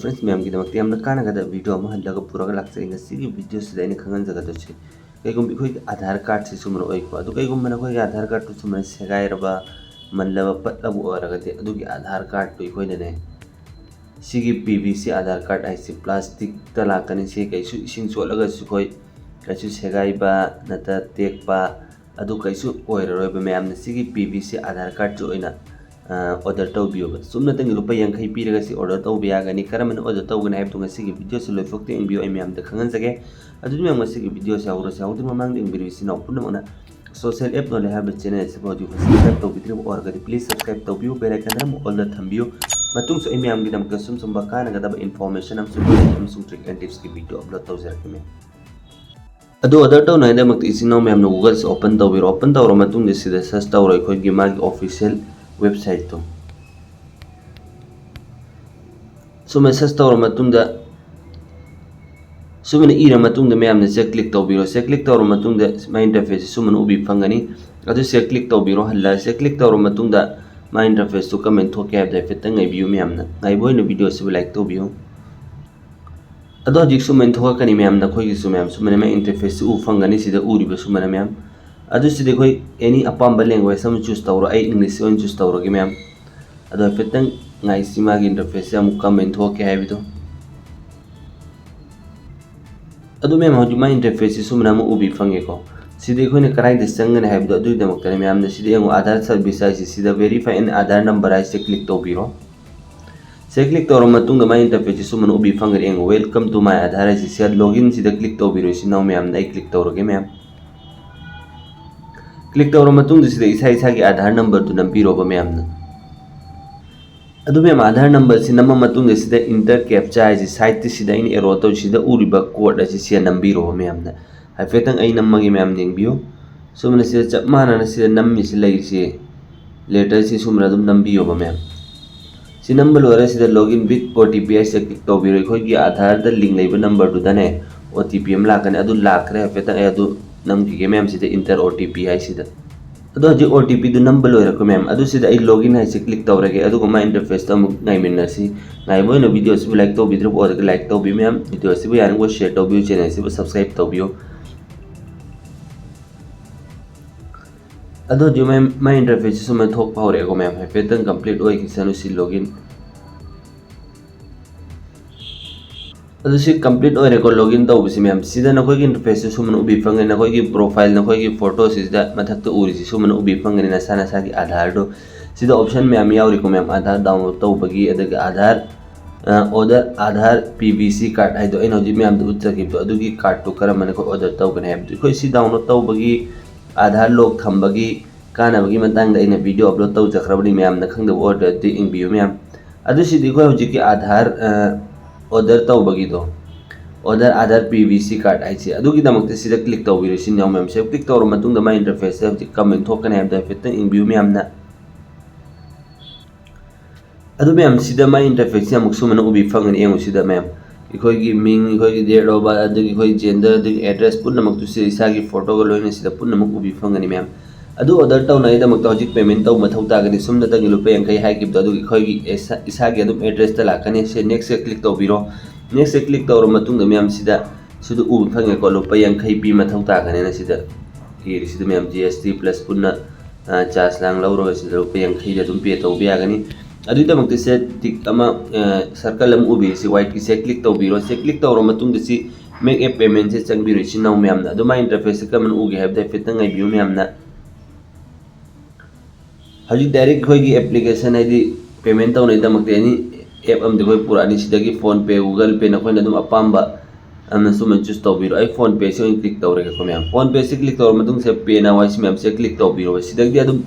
friends ma'am की दमक यामना कानागदा video अमा हल्लागा पुरागा लाक्चै ngasi video सिदा इन खंगन जगदा छै कैगुम बिखोय आधार कार्ड से सुमन ओइको अदु कैगुम मना कोय आधार कार्ड तो सुमन सेगायरबा मनलबा पटलबु ओरगदे अदुगी आधार कार्ड तो इखोय ने सिगी PVC आधार कार्ड आइसे प्लास्टिक तला कनि से कैसु इसिंग सोलगा सुखोय कैसु सेगायबा नता टेकबा अदु कैसु ओइररोयबा मैम ने सिगी PVC आधार कार्ड जो ओइना ऑर्डर तौबियो सुमना तंग रुपा यांखै पीरगा सी ऑर्डर तौबियागनी करमन ऑर्डर तौगन हाइब तुंगा सिगी वीडियो से लोइफोक्ते इंबियो आई मैम द खंगन जगे अदु मैम सिगी वीडियो से आउरो से आउदि ममांग दे इंबियो सिना पुनमना सोशल ऐप नो लेहा बच्चेने से बॉडी सब्सक्राइब तौबिद्रि और गदि प्लीज सब्सक्राइब तौबियो बेल आइकन दम ऑल द थंबियो मतुंग से मैम गी दम कसुम सुम बकाना गदब इंफॉर्मेशन हम सुम सुम ट्रिक एंड टिप्स की वीडियो अपलोड तौजरके में अदो ऑर्डर तौ नाइदा मक्त इसिनो मैम नो गूगल से ओपन तौबिरो ओपन तौरो मतुंग दे सिदा सर्च तौरो इखोय गी मागी ऑफिशियल वेबसाइट तो सुमे सर्च तौर मतुंगदा सुमन इरा मतुंगदा मैम ने से क्लिक तौबिरो से क्लिक तौर मतुंगदा माय इंटरफेस सुमन उबी फंगनी अदु से क्लिक तौबिरो हल्ला से क्लिक तौर मतुंगदा माय इंटरफेस तो कमेंट थोके है दै फितंग आइबियो मैम ना आइबोय न वीडियो से लाइक तौबियो अदो जिक सुमन थोका कनी मैम ना खोई सु मैम सुमन माय इंटरफेस उ फंगनी सिदा उरिबो सुमन मैम अदु सिदे कोई एनी अपाम्बा लैंग्वेज हम चूज तौरो आई इंग्लिश ओन चूज तौरो गे मैम अदो फितंग ngai sima gi interface amu comment ho ke habido adu mem hoju ma interface sumna mu ubi fange ko side khoi ne karai de sangan habido adu demak tane mem ne side engu aadhar service ai sida verify an aadhar number ai se click to biro se click to ro matung ma interface sumna ubi fange engu welcome to my aadhar ai se login sida click to biro si now mem dai click to ro ge mem click to ro matung sida isa isa gi aadhar number tu nam biro ba mem na अदु ma'am आधार number से नम्मा मतुंग सिदा inter captcha है site सिदा इन arrow तो सिदा उरिबा code अछि से नंबीरो ma'am ना हाइफेतंग आई नम्मा गी मैम निंबियो सुमन से चप माना से नम्मी से लई से लेटर से सुमन दुम नंबियो बा मैम से नंबर लोरे सिदा लॉगिन विथ OTP से क्लिक तो बिरो खोई गी आधार द लिंक लेबा नंबर दु दने OTP एम लाकने अदु लाखरे हाइफेतंग अदु नम की मैम सिदा इंटर OTP है सिदा अदो जे OTP दु नंबर लोइरको मैम अदु सिदा आई लॉगिन है से क्लिक तौरगे अदु मा इंटरफेस त मुक नाइ मिनसी नाइ बोय न वीडियो से लाइक तो बिद्रो और लाइक तो बि मैम वीडियो से यान को शेयर तो बि चैनल से सब्सक्राइब तो बियो अदो जो मैम मा इंटरफेस से मैं थोक पावरे को मैम है पेटर्न कंप्लीट ओइ कि सनु सी लॉगिन अदु से कंप्लीट ओइ रेको लॉगिन तो बिसि मैम सिदा न कोई इंटरफेस से सुमन उबि फंगे न कोई की प्रोफाइल न कोई की फोटो सिदा मथक तो उरि सुमन उबि फंगे न साना सा की आधार दो सिदा ऑप्शन मैम यावरि को मैम आधार डाउनलोड तो बगी अदग आधार ऑर्डर आधार PVC कार्ड है तो इन होजि मैम दु उच्च की तो अदुगी कार्ड तो करम मन को ऑर्डर तो गने है कोई सी डाउनलोड तो बगी आधार लोग थंबगी काना बगी Matang the in video upload तो जखरबनी मैम न खंग ऑर्डर दि इन बियो मैम अदु सिदि को होजि की आधार ऑर्डर तो बगी दो ऑर्डर आधार PVC कार्ड आइसे अदुगी दमकते सिदा क्लिक तो बिरो सिन याम मैम से क्लिक तो मतुंग द मा इंटरफेस से कमेंट थोकने है the fit in view ma'am ना अदु मैम सिदा मा इंटरफेस या मुक्सुमन उबि फंगन एंगु सिदा मैम इखोय गी मिंग इखोय गी डेट ऑफ बर्थ अदुगी इखोय जेंडर अदुगी एड्रेस पुन नमक तु से इसा गी फोटो ग लोइने सिदा पुन नमक उबि फंगनी मैम अदु ऑर्डर तो नाइ दमक तो हजिक पेमेंट तो मथौ तागनी सुमदा तंग लुपे यांखै हाइ गिब अदु इखोय गी इसा गी अदुम एड्रेस त लाकने से नेक्स्ट से क्लिक तो बिरो नेक्स्ट से क्लिक तो मतुंग द मैम सिदा सुदु उबि फंगे को लुपे यांखै पी मथौ तागने न सिदा की सिदा मैम GST प्लस पुन चार्ज लांग लौरो सिदा लुपे यांखै जदुम पे तो बियागनी अदु दमक से टिक अमा सर्कल अम उबि से व्हाइट की से क्लिक तो बिरो से क्लिक तो मतुंग द सी मेक ए पेमेंट से चंग बिरो सिनाउ मैम ना अदु मा इंटरफेस से कमन उगे हैब द फितंग आई व्यू मैम ना हजि डायरेक्ट खोई की एप्लीकेशन है पेमेंट तो नहीं दमक एनी एप अम देखो पुरानी सिदगी फोन पे गूगल पे न खोइन अदुम अपाम्बा अम सुमन चूज तो बिरो आई फोन पे से क्लिक तो रे को मैम फोन पे से क्लिक तो मतुंग से पे ना वाइस मैम से क्लिक तो बिरो सिदगी अदुम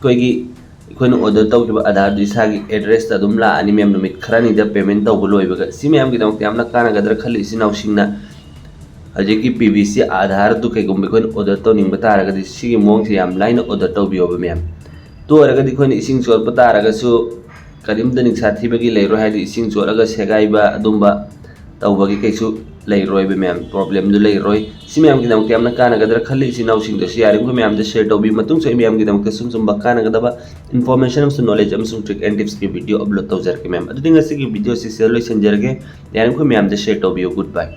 कोई की खोइन ऑर्डर तो के आधार दिसा की एड्रेस अदुम ला अनि मैम नुमित खरानी द पेमेंट तो बोलोय बगा सि मैम की दमक यामना काना गदर खली सिनाउ सिंगना हजे की PVC आधार तो के गुम खोइन ऑर्डर तो निंग बता रगा सि मोंग से याम लाइन ऑर्डर तो बियो मैम तो अरगदी खोइन इसिंग चोर पता रगसु करिम दनिक साथी बगी लेरो है इसिंग चोरगा सेगाइबा अदुम्बा तौबगी कैसु ꯂꯩꯔꯣꯏꯕ ꯃꯌꯥꯝ ꯄ꯭ꯔꯣꯕ꯭ꯂꯦꯝꯗꯨ ꯂꯩꯔꯣꯏ ꯁꯤ ꯃꯌꯥꯝꯒꯤꯗꯃꯛꯇ ꯌꯥꯝꯅ ꯀꯥꯟꯅꯒꯗ꯭ꯔꯥ ꯈꯜꯂꯤ ꯏꯆꯤꯟ ꯏꯅꯥꯎꯁꯤꯡꯗꯁꯨ ꯌꯥꯔꯤꯕ ꯃꯌꯥꯝꯗ ꯁꯦꯌꯔ ꯇꯧꯕꯤꯌꯨ ꯃꯇꯨꯡꯁꯨ ꯑꯩ ꯃꯌꯥꯝꯒꯤꯗꯃꯛꯇ ꯁꯨꯝꯕ ꯀꯥꯟꯅꯒꯗꯕ ꯏꯟꯐꯣꯔꯃꯦꯁꯟ ꯑꯃꯁꯨꯡ ꯅꯣꯂꯦꯖ ꯑꯃꯁꯨꯡ ꯇ꯭ꯔꯤꯛ ꯑꯦꯟ ꯇꯤꯞꯁꯀꯤ ꯚꯤꯗꯤꯑꯣ ꯑꯞꯂꯣꯗ ꯇꯧꯖꯔꯛꯀꯦ ꯃꯌꯥꯝ ꯑꯗꯨꯗꯤ ꯉꯁꯤꯒꯤ ꯚꯤꯗꯤꯑꯣ ꯑꯁꯤ ꯁꯤꯗ ꯂꯣꯏꯁꯤꯟꯖꯔꯒꯦ ꯌꯥꯔꯤꯕ ꯃꯌꯥꯝꯗ ꯁꯦꯌꯔ ꯇꯧꯕꯤꯌꯨ ꯒꯨꯗ ꯕꯥꯏ